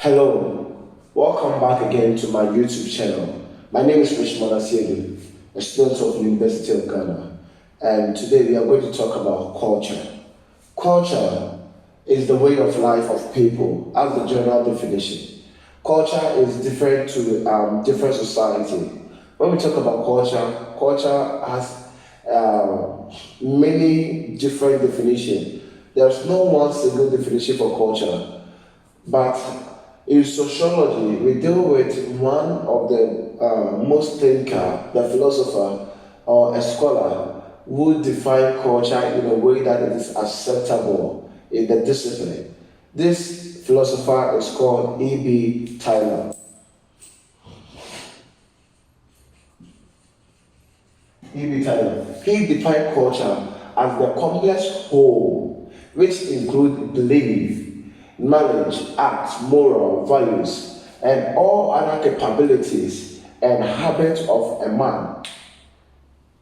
Hello, welcome back again to my YouTube channel. My name is Richmond Asiedu, a student of University of Ghana, and today we are going to talk about culture. Culture is the way of life of people, as the general definition. Culture is different to different society. When we talk about culture, culture has many different definitions. There's no one single definition for culture. But in sociology, we deal with one of the most thinker, the philosopher or a scholar who define culture in a way that it is acceptable in the discipline. This philosopher is called E.B. Tyler. E.B. Tyler. He defined culture as the complex whole, which include belief, knowledge, acts, moral values, and all other capabilities and habits of a man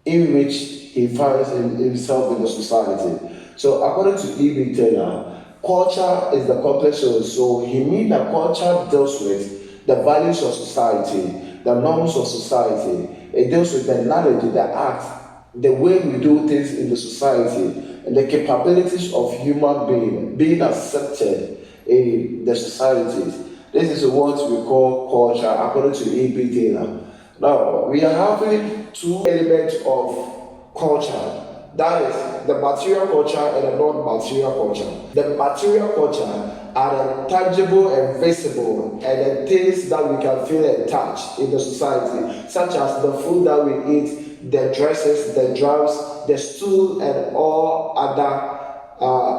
in which he finds himself in the society. So according to E.B. Taylor, culture is the complex whole. So he means that culture deals with the values of society, the norms of society. It deals with the knowledge, the acts, the way we do things in the society, and the capabilities of human being accepted in the societies. This is what we call culture according to E.B. Taylor. Now, we are having two elements of culture. That is the material culture and the non-material culture. The material culture are the tangible and visible and the things that we can feel and touch in the society, such as the food that we eat, the dresses, the drums, the stool, and all other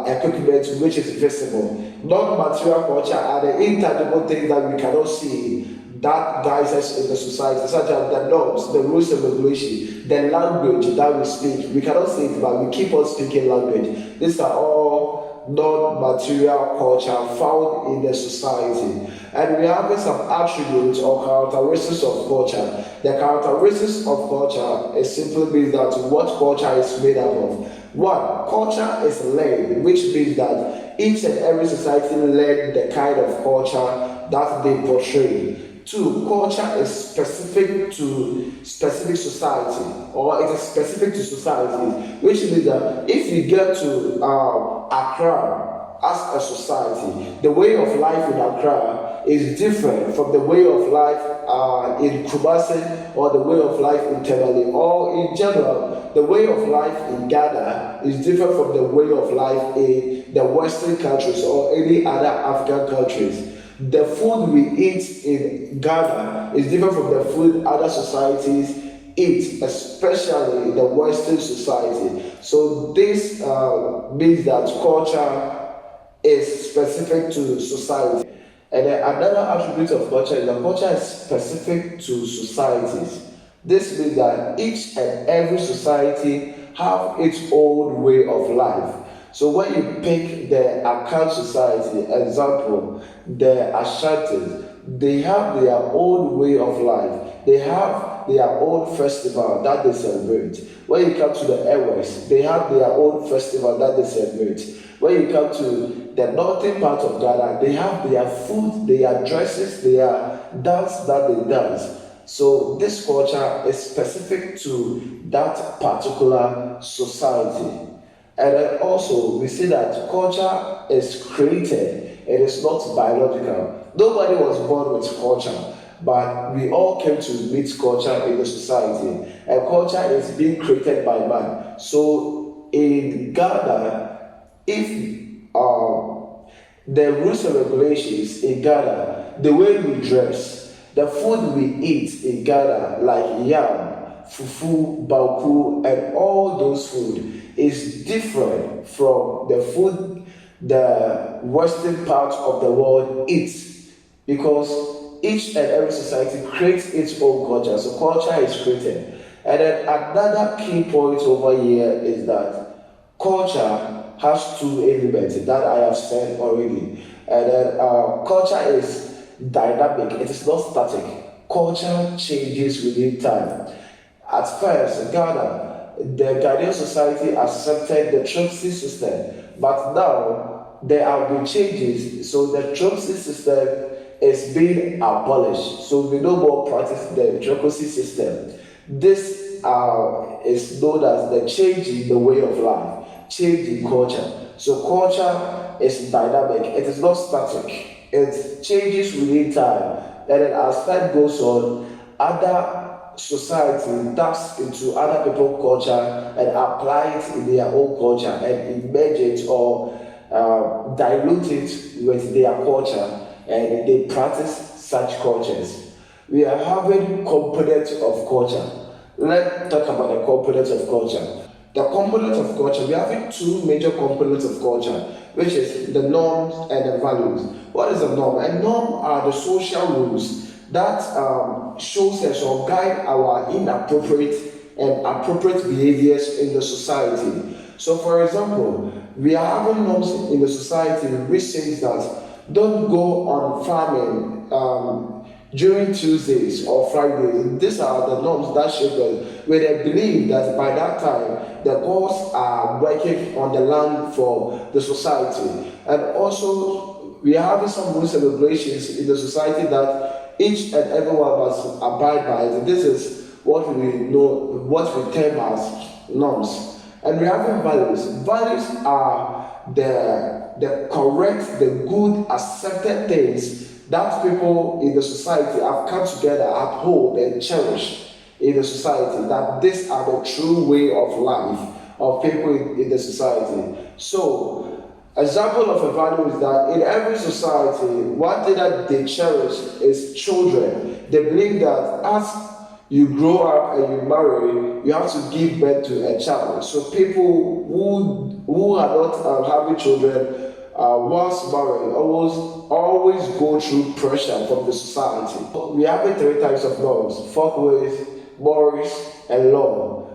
equipment which is visible. Non-material culture are the intangible things that we cannot see that guides us in the society, such as the norms, the rules and regulations, the language that we speak. We cannot see it, but we keep on speaking language. These are all non-material culture found in the society. And we have some attributes or characteristics of culture. The characteristics of culture is simply means that what culture is made up of. One, culture is learned, which means that each and every society learn the kind of culture that they portray. Two, culture is specific to specific society, or it is specific to society, which means that if you get to Accra as a society, the way of life in Accra is different from the way of life in Kumasi or the way of life in Tamale, or in general, the way of life in Ghana is different from the way of life in the Western countries or any other African countries. The food we eat in Ghana is different from the food other societies eat, especially the Western society. So this means that culture is specific to society. And then another attribute of culture is that culture is specific to societies. This means that each and every society have its own way of life. So when you pick the Akan society, example, the Ashantis, they have their own way of life. They have their own festival that they celebrate. When you come to the Ewes, they have their own festival that they celebrate. When you come to the northern part of Ghana, they have their food, their dresses, their dance that they dance. So this culture is specific to that particular society. And then also, we see that culture is created, it is not biological. Nobody was born with culture, but we all came to meet culture in the society. And culture is being created by man. So in Ghana, if the rules and regulations in Ghana, the way we dress, the food we eat in Ghana, like yam, fufu, baku, and all those food is different from the food the western part of the world eats, because each and every society creates its own culture. So culture is created. And then another key point over here is that culture has two elements that I have said already. And then culture is dynamic, it is not static. Culture changes within time. At first, Ghana, the Ghanaian society accepted the Chomsky system, but now there have been changes. So the Chomsky system is being abolished. So we no more practice the bureaucracy system. This is known as the change in the way of life, change in culture. So culture is dynamic, it is not static, it changes within time. And then as time goes on, other society taps into other people's culture and apply it in their own culture and merge it or dilute it with their culture, and they practice such cultures. We are having components of culture. Let's talk about the components of culture. The components of culture, we are having two major components of culture, which is the norms and the values. What is a norm? A norm are the social rules that shows us or guide our inappropriate and appropriate behaviors in the society. So, for example, we are having norms in the society which says that don't go on farming during Tuesdays or Fridays. These are the norms that shape us, where they believe that by that time the gods are working on the land for the society. And also, we are having some rules and regulations in the society that each and everyone must abide by. This is what we know, what we term as norms. And we have values. Values are the correct, the good, accepted things that people in the society have come together, uphold and cherish in the society. That these are the true way of life of people in the society. So, example of a value is that in every society, one thing that they cherish is children. They believe that as you grow up and you marry, you have to give birth to a child. So people who are not having children once married always go through pressure from the society. We have three types of norms: folkways, morals, and law.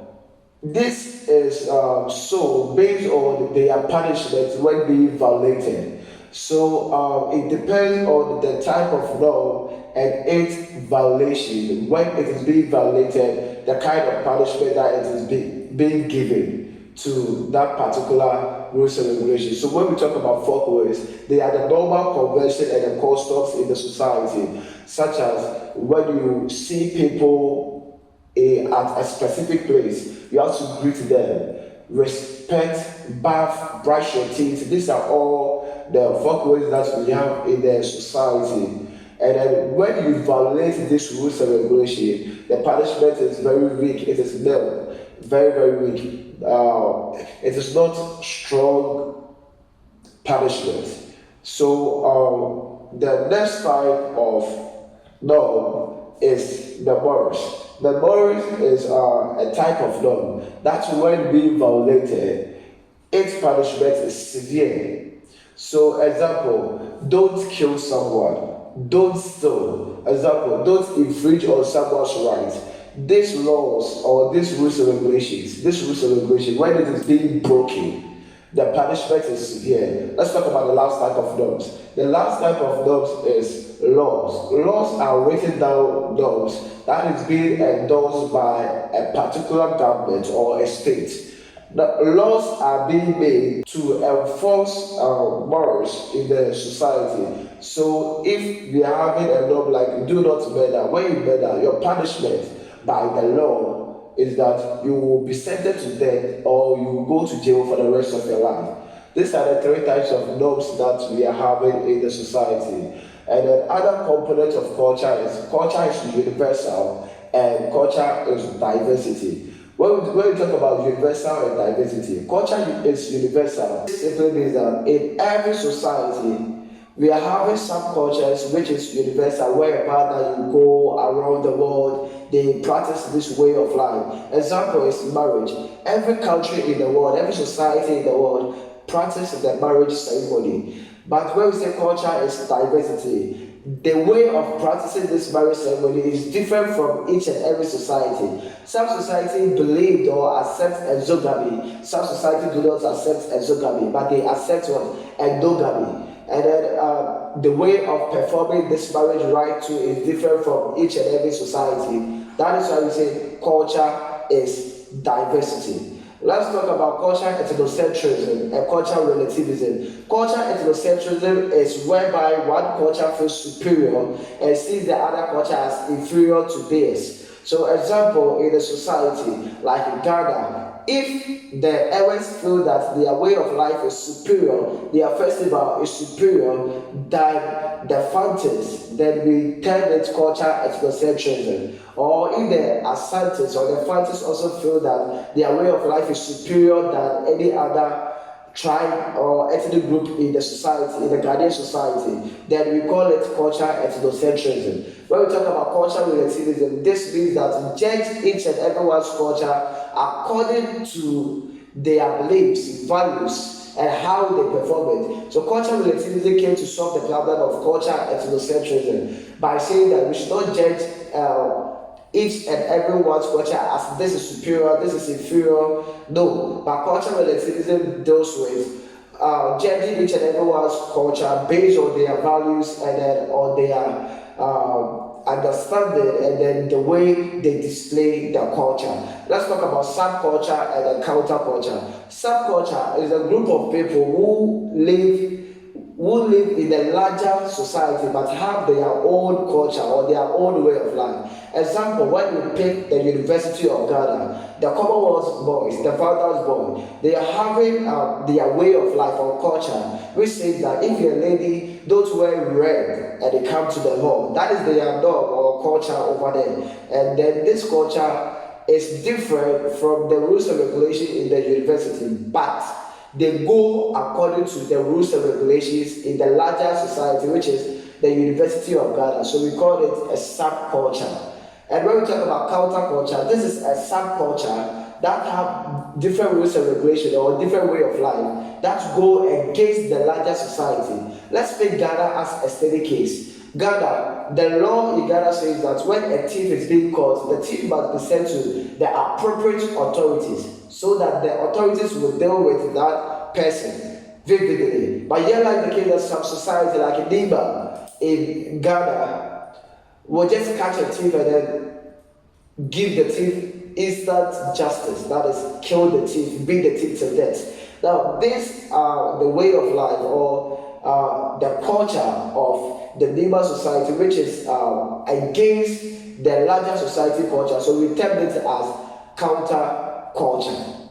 This is so based on their punishment when being violated. So it depends on the type of law and its violation. When it is being violated, the kind of punishment that it is being given to that particular rules and regulations. So when we talk about folkways, they are the normal convention and the customs in the society, such as when you see people at a specific place, you have to greet them, respect, bath, brush your teeth. These are all the folkways that we have in the society. And then when you violate these rules and regulations, the punishment is very weak. It is mild, very, very weak. It is not strong punishment. So the next type of norm is the morals. The morals is a type of norm that's when being violated, its punishment is severe. So, example, don't kill someone, don't steal. Example, don't infringe on someone's rights. These laws or these rules and regulations, when it is being broken, the punishment is severe. Let's talk about the last type of norms. The last type of norms is laws. Laws are written down norms that is being endorsed by a particular government or a state. The laws are being made to enforce morals in the society. So if we are having a law like do not murder, when you murder, your punishment by the law is that you will be sentenced to death or you will go to jail for the rest of your life. These are the three types of norms that we are having in the society. And then other component of culture is universal and culture is diversity. When we talk about universal and diversity, culture is universal. This simply means that in every society, we are having subcultures which is universal, whereby that you go around the world, they practice this way of life. Example is marriage. Every country in the world, every society in the world practices the marriage ceremony. But when we say culture is diversity, the way of practicing this marriage ceremony is different from each and every society. Some society believe or accept exogamy. Some society do not accept exogamy, but they accept what? Endogamy. And then the way of performing this marriage rite too is different from each and every society. That is why we say culture is diversity. Let's talk about cultural ethnocentrism and cultural relativism. Cultural ethnocentrism is whereby one culture feels superior and sees the other culture as inferior to theirs. So, example, in a society like in Ghana, if the Ewes feel that their way of life is superior, their festival is superior than the Fantis, then we term it cultural ethnocentrism. Or if the Asantis or the Fantis also feel that their way of life is superior than any other tribe or ethnic group in the society, in the Ghanaian society, then we call it cultural ethnocentrism. When we talk about cultural relativism, this means that we judge each and everyone's culture according to their beliefs, values, and how they perform it. So cultural relativism came to solve the problem of cultural ethnocentrism by saying that we should not judge each and everyone's culture as this is superior, this is inferior. No, but cultural relativism deals with judging each and everyone's culture based on their values and then on their understanding and then the way they display their culture. Let's talk about subculture and then counterculture. Subculture is a group of people who live in a larger society but have their own culture or their own way of life. Example, when you pick the University of Ghana, the Commonwealth boys, the founders boys, they are having their way of life or culture, which says that if you're a lady, don't wear red and they come to the hall. That is their dog or culture over there. And then this culture is different from the rules and regulations in the university, but they go according to the rules and regulations in the larger society, which is the University of Ghana. So we call it a subculture. And when we talk about counterculture, this is a subculture that have different rules and regulations or different way of life that go against the larger society. Let's take Ghana as a steady case. Ghana, the law in Ghana says that when a thief is being caught, the thief must be sent to the appropriate authorities so that the authorities will deal with that person vividly. But here like the case that some society like Niba in Ghana will just catch a thief and then give the thief instant justice. That is, kill the thief, beat the thief to death. Now, this the way of life or the culture of the Niba society, which is against the larger society culture. So we term it as counter culture.